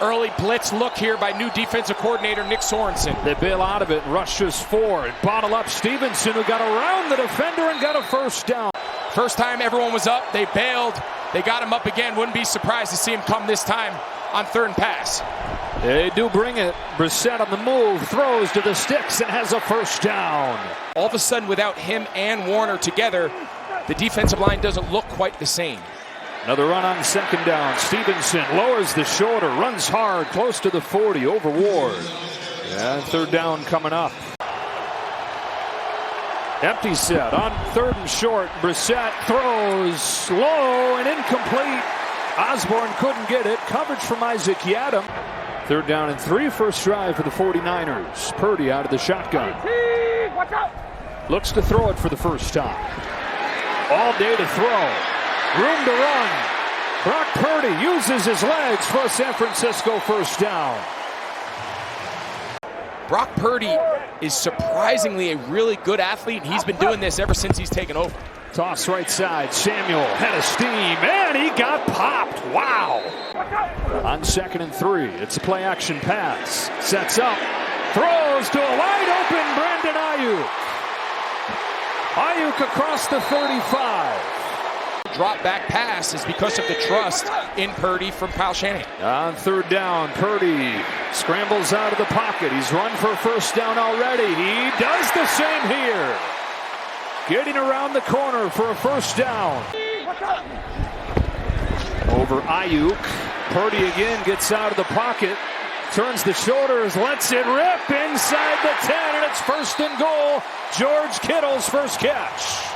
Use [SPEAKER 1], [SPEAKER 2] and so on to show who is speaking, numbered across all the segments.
[SPEAKER 1] Early blitz look here by new defensive coordinator Nick Sorensen.
[SPEAKER 2] They bail out of it and rushes forward. Bottle up Stevenson, who got around the defender and got a first down.
[SPEAKER 1] First time everyone was up, they bailed. They got him up again. Wouldn't be surprised to see him come this time on third and pass.
[SPEAKER 2] They do bring it. Brissett on the move, throws to the sticks and has a first down.
[SPEAKER 1] All of a sudden, without him and Warner together, the defensive line doesn't look quite the same.
[SPEAKER 2] Another run on second down. Stevenson lowers the shoulder, runs hard, close to the 40, over Ward. And third down coming up. Empty set on third and short. Brissett throws low and incomplete. Osborne couldn't get it. Coverage from Isaac Yadam. Third down and 3, first drive for the 49ers. Purdy out of the shotgun. Looks to throw it for the first time. All day to throw. Room to run. Brock Purdy uses his legs for a San Francisco first down.
[SPEAKER 1] Brock Purdy is surprisingly a really good athlete. He's been doing this ever since he's taken over.
[SPEAKER 2] Toss right side. Samuel had a steam, and he got popped. Wow. On second and 3, it's a play-action pass. Sets up. Throws to a wide-open Brandon Ayuk. Ayuk across the 35.
[SPEAKER 1] Drop back pass is because of the trust in Purdy from Kyle Shanahan.
[SPEAKER 2] On third down, Purdy scrambles out of the pocket. He's run for first down already. He does the same here. Getting around the corner for a first down. Over Ayuk. Purdy again gets out of the pocket. Turns the shoulders, lets it rip inside the 10, and it's first and goal. George Kittle's first catch.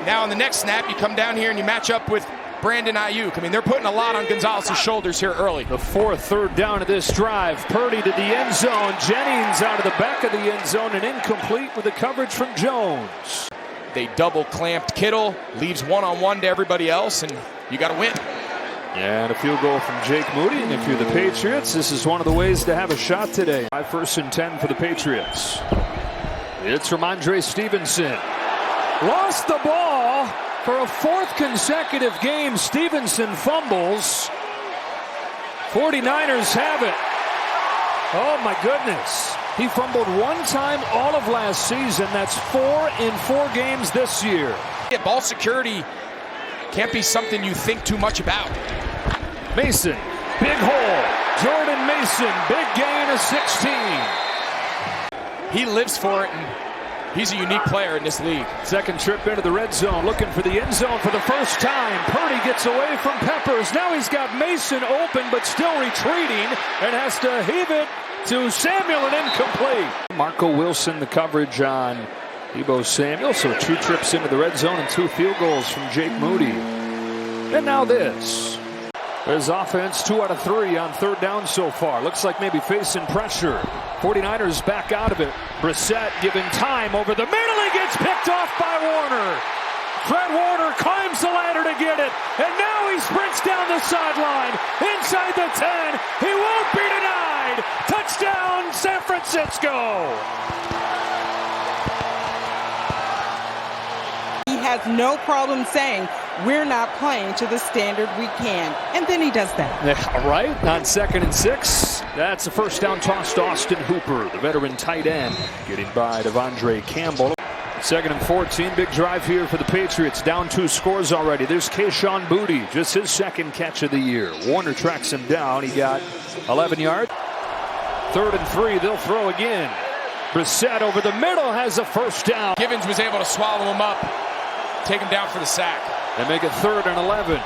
[SPEAKER 1] Now on the next snap, you come down here and you match up with Brandon Ayuk. I mean, they're putting a lot on Gonzalez's shoulders here early.
[SPEAKER 2] The fourth third down of this drive. Purdy to the end zone. Jennings out of the back of the end zone and incomplete with the coverage from Jones.
[SPEAKER 1] They double clamped Kittle, leaves one-on-one to everybody else, and you got to win.
[SPEAKER 2] And a field goal from Jake Moody. And if you're the Patriots, this is one of the ways to have a shot today. 1st and 10 for the Patriots. It's from Andre Stevenson. Lost the ball for a 4th consecutive game. Stevenson fumbles. 49ers have it. Oh my goodness. He fumbled one time all of last season. That's 4 in 4 games this year.
[SPEAKER 1] Yeah, ball security can't be something you think too much about.
[SPEAKER 2] Mason, big hole. Jordan Mason, big gain of 16.
[SPEAKER 1] He lives for it, and he's a unique player in this league.
[SPEAKER 2] Second trip into the red zone, looking for the end zone for the first time. Purdy gets away from Peppers. Now he's got Mason open, but still retreating, and has to heave it to Samuel, and incomplete. Marco Wilson, the coverage on Deebo Samuel. So 2 trips into the red zone and 2 field goals from Jake Moody. And now this. His offense 2 out of 3 on third down so far. Looks like maybe facing pressure. 49ers back out of it. Brissett given time over the middle. He gets picked off by Warner. Fred Warner climbs the ladder to get it. And now he sprints down the sideline. Inside the 10. He won't be denied. Touchdown, San Francisco.
[SPEAKER 3] He has no problem saying, we're not playing to the standard we can. And then he does that.
[SPEAKER 2] Yeah, right. On 2nd and 6. That's a first down toss to Austin Hooper, the veteran tight end, getting by Devondre Campbell. 2nd and 14. Big drive here for the Patriots. Down 2 scores already. There's Kayshon Boutte, just his 2nd catch of the year. Warner tracks him down. He got 11 yards. 3rd and 3. They'll throw again. Brissett over the middle has a first down.
[SPEAKER 1] Givens was able to swallow him up, take him down for the sack.
[SPEAKER 2] They make it 3rd and 11.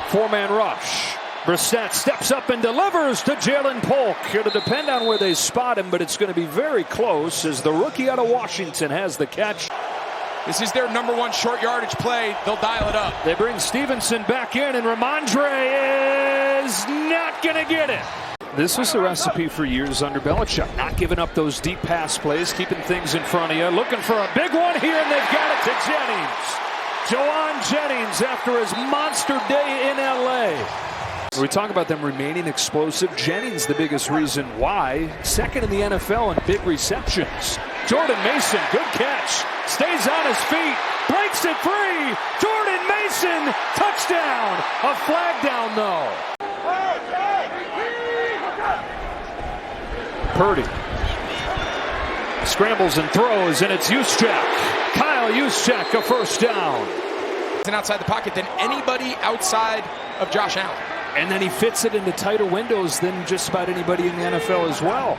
[SPEAKER 2] 4-man rush. Brissett steps up and delivers to Jalen Polk. It'll depend on where they spot him, but it's going to be very close as the rookie out of Washington has the catch.
[SPEAKER 1] This is their #1 short yardage play. They'll dial it up.
[SPEAKER 2] They bring Stevenson back in, and Ramondre is not going to get it. This was the recipe for years under Belichick. Not giving up those deep pass plays, keeping things in front of you. Looking for a big one here, and they've got it to Jennings. Jawan Jennings after his monster day in L.A. We talk about them remaining explosive. Jennings, the biggest reason why. 2nd in the NFL in big receptions. Jordan Mason, good catch. Stays on his feet. Breaks it free. Jordan Mason, touchdown. A flag down, though. Purdy scrambles and throws, and it's Juszczyk. Kyle Juszczyk, a first down.
[SPEAKER 1] And outside the pocket than anybody outside of Josh Allen.
[SPEAKER 2] And then he fits it into tighter windows than just about anybody in the NFL as well.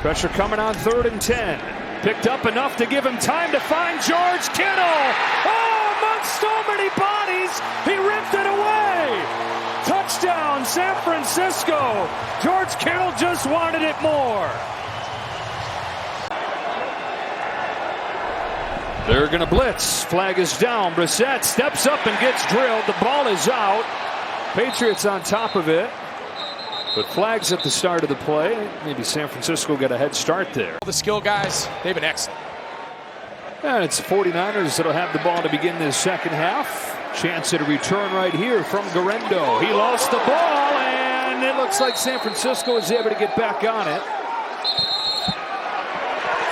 [SPEAKER 2] Pressure coming on 3rd and 10. Picked up enough to give him time to find George Kittle. Oh, amongst so many bodies, he ripped it away. Touchdown, San Francisco. George Kittle just wanted it more. They're going to blitz. Flag is down. Brissett steps up and gets drilled. The ball is out. Patriots on top of it. But flags at the start of the play. Maybe San Francisco got a head start there.
[SPEAKER 1] The skill guys, they've been excellent.
[SPEAKER 2] And it's 49ers that'll have the ball to begin this second half. Chance at a return right here from Garendo. He lost the ball, and it looks like San Francisco is able to get back on it.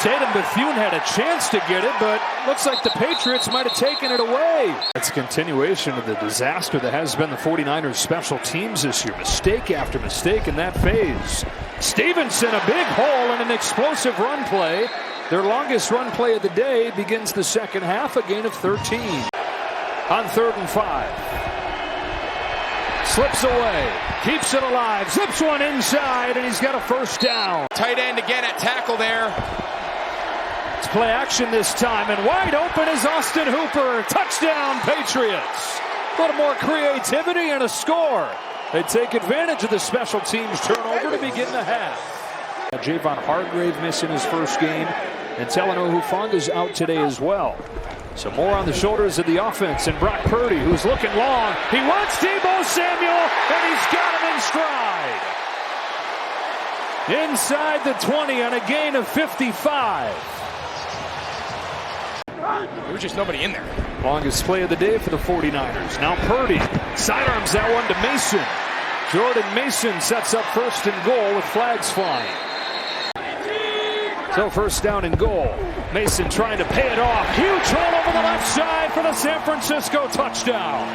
[SPEAKER 2] Tatum Bethune had a chance to get it, but looks like the Patriots might have taken it away. It's a continuation of the disaster that has been the 49ers special teams this year. Mistake after mistake in that phase. Stevenson, a big hole and an explosive run play. Their longest run play of the day begins the second half, a gain of 13. On 3rd and 5. Slips away, keeps it alive, zips one inside, and he's got a first down.
[SPEAKER 1] Tight end again at tackle there.
[SPEAKER 2] It's play action this time, and wide open is Austin Hooper. Touchdown, Patriots. A little more creativity and a score. They take advantage of the special teams turnover to begin the half. Javon Hargrave missing his first game, and Talanoa Hufanga's out today as well. So more on the shoulders of the offense, and Brock Purdy, who's looking long. He wants Deebo Samuel, and he's got him in stride. Inside the 20 on a gain of 55.
[SPEAKER 1] There was just nobody in there.
[SPEAKER 2] Longest play of the day for the 49ers. Now Purdy sidearms that one to Mason. Jordan Mason sets up 1st and goal with flags flying. So 1st down and goal. Mason trying to pay it off. Huge hole over the left side for the San Francisco touchdown.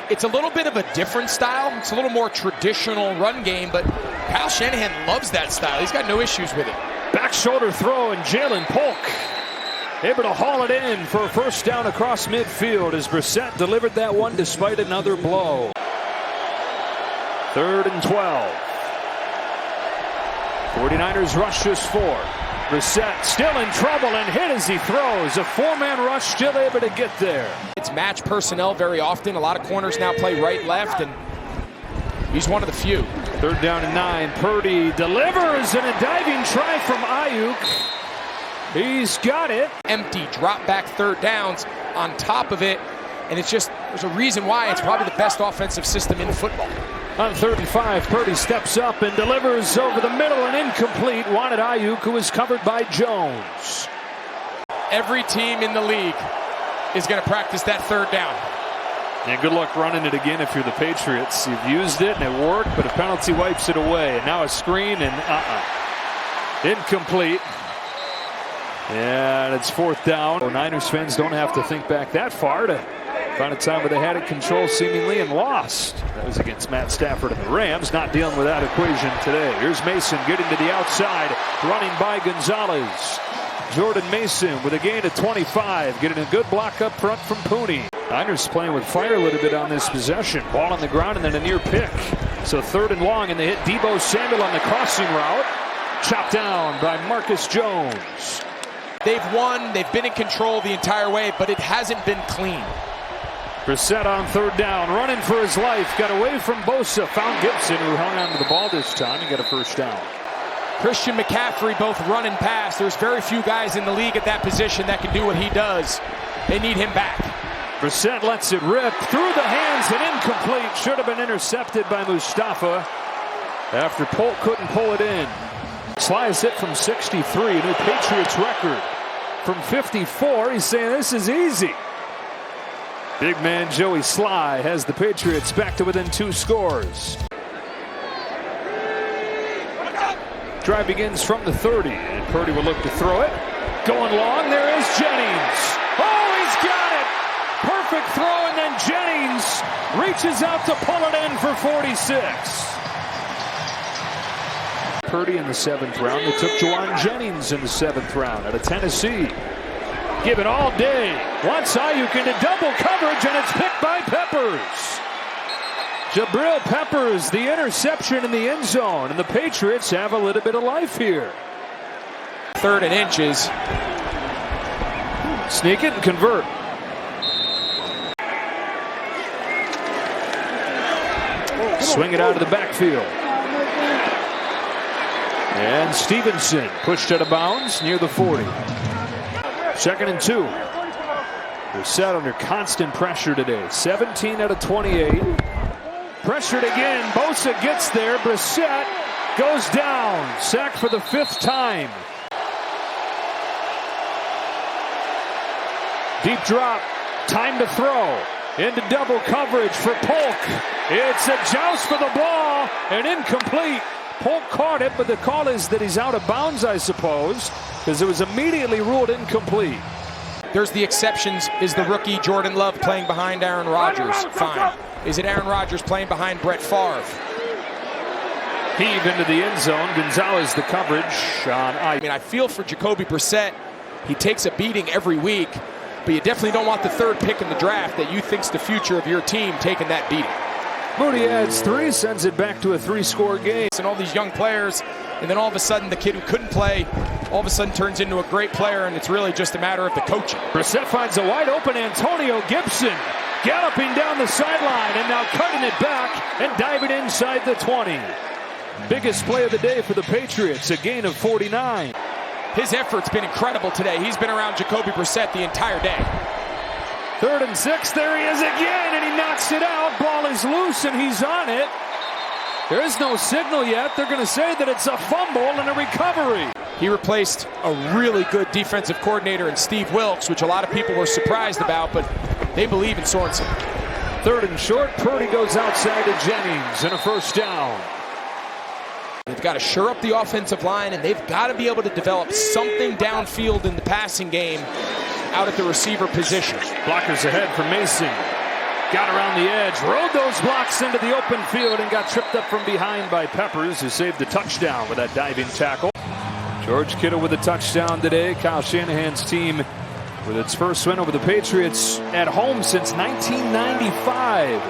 [SPEAKER 1] It's a little bit of a different style. It's a little more traditional run game, but Kyle Shanahan loves that style. He's got no issues with it.
[SPEAKER 2] Back shoulder throw, and Jalen Polk able to haul it in for a 1st down across midfield as Brissett delivered that one despite another blow. 3rd and 12. 49ers rush just 4. Brissett still in trouble and hit as he throws. A 4-man rush, still able to get there.
[SPEAKER 1] It's match personnel very often. A lot of corners now play right, left, and he's one of the few.
[SPEAKER 2] 3rd down and 9. Purdy delivers, and a diving try from Ayuk. He's got it.
[SPEAKER 1] Empty drop back 3rd downs on top of it, and it's just, there's a reason why it's probably the best offensive system in football.
[SPEAKER 2] On 3rd and 5, Purdy steps up and delivers over the middle and incomplete. Wanted Ayuk, who is covered by Jones.
[SPEAKER 1] Every team in the league is going to practice that 3rd down.
[SPEAKER 2] And good luck running it again if you're the Patriots. You've used it and it worked, but a penalty wipes it away. And now a screen and incomplete. And it's 4th down. Niners fans don't have to think back that far to find a time where they had it controlled seemingly and lost. That was against Matt Stafford and the Rams. Not dealing with that equation today. Here's Mason getting to the outside, running by Gonzalez. Jordan Mason with a gain of 25, getting a good block up front from Pooney. Niners playing with fire a little bit on this possession. Ball on the ground and then a near pick. So 3rd and long, and they hit Deebo Samuel on the crossing route. Chopped down by Marcus Jones.
[SPEAKER 1] They've won, they've been in control the entire way, but it hasn't been clean.
[SPEAKER 2] Brissett on 3rd down, running for his life. Got away from Bosa, found Gibson, who hung on to the ball this time and got a 1st down.
[SPEAKER 1] Christian McCaffrey both run and pass. There's very few guys in the league at that position that can do what he does. They need him back.
[SPEAKER 2] Brissett lets it rip through the hands and incomplete. Should have been intercepted by Mustafa after Polk couldn't pull it in. Slides it from 63, a new Patriots record. From 54, he's saying this is easy. Big man Joey Sly has the Patriots back to within 2 scores. Drive begins from the 30, and Purdy will look to throw it. Going long, there is Jennings. Oh, he's got it! Perfect throw, and then Jennings reaches out to pull it in for 46. Purdy in the 7th round. They took Juwan Jennings in the 7th round out of Tennessee. Give it all day. Wants Ayuk into double coverage, and it's picked by Peppers. Jabril Peppers, the interception in the end zone, and the Patriots have a little bit of life here.
[SPEAKER 1] 3rd and inches.
[SPEAKER 2] Sneak it and convert. Swing it out of the backfield. And Stevenson pushed out of bounds near the 40. 2nd and 2. They're set under constant pressure today. 17 out of 28. Pressured again. Bosa gets there. Brissett goes down. Sacked for the 5th time. Deep drop. Time to throw. Into double coverage for Polk. It's a joust for the ball and incomplete. Polk caught it, but the call is that he's out of bounds, I suppose, because it was immediately ruled incomplete.
[SPEAKER 1] There's the exceptions. Is the rookie Jordan Love playing behind Aaron Rodgers? Fine. Is it Aaron Rodgers playing behind Brett Favre?
[SPEAKER 2] Heave into the end zone. Gonzalez the coverage on
[SPEAKER 1] I mean, I feel for Jacoby Brissett. He takes a beating every week, but you definitely don't want the 3rd pick in the draft that you think's the future of your team taking that beating.
[SPEAKER 2] Moody adds 3, sends it back to a 3-score game.
[SPEAKER 1] And all these young players, and then all of a sudden the kid who couldn't play all of a sudden turns into a great player, and it's really just a matter of the coaching.
[SPEAKER 2] Brissett finds a wide open Antonio Gibson galloping down the sideline and now cutting it back and diving inside the 20. Biggest play of the day for the Patriots, a gain of 49.
[SPEAKER 1] His effort's been incredible today. He's been around Jacoby Brissett the entire day.
[SPEAKER 2] 3rd and 6, there he is again, and he knocks it out. Ball is loose, and he's on it. There is no signal yet. They're going to say that it's a fumble and a recovery.
[SPEAKER 1] He replaced a really good defensive coordinator in Steve Wilks, which a lot of people were surprised about, but they believe in Sorensen.
[SPEAKER 2] 3rd and short, Purdy goes outside to Jennings, and a 1st down.
[SPEAKER 1] They've got to shore up the offensive line, and they've got to be able to develop something downfield in the passing game out at the receiver position.
[SPEAKER 2] Blockers ahead for Mason. Got around the edge, rode those blocks into the open field and got tripped up from behind by Peppers, who saved the touchdown with that diving tackle. George Kittle with a touchdown today. Kyle Shanahan's team with its first win over the Patriots at home since 1995.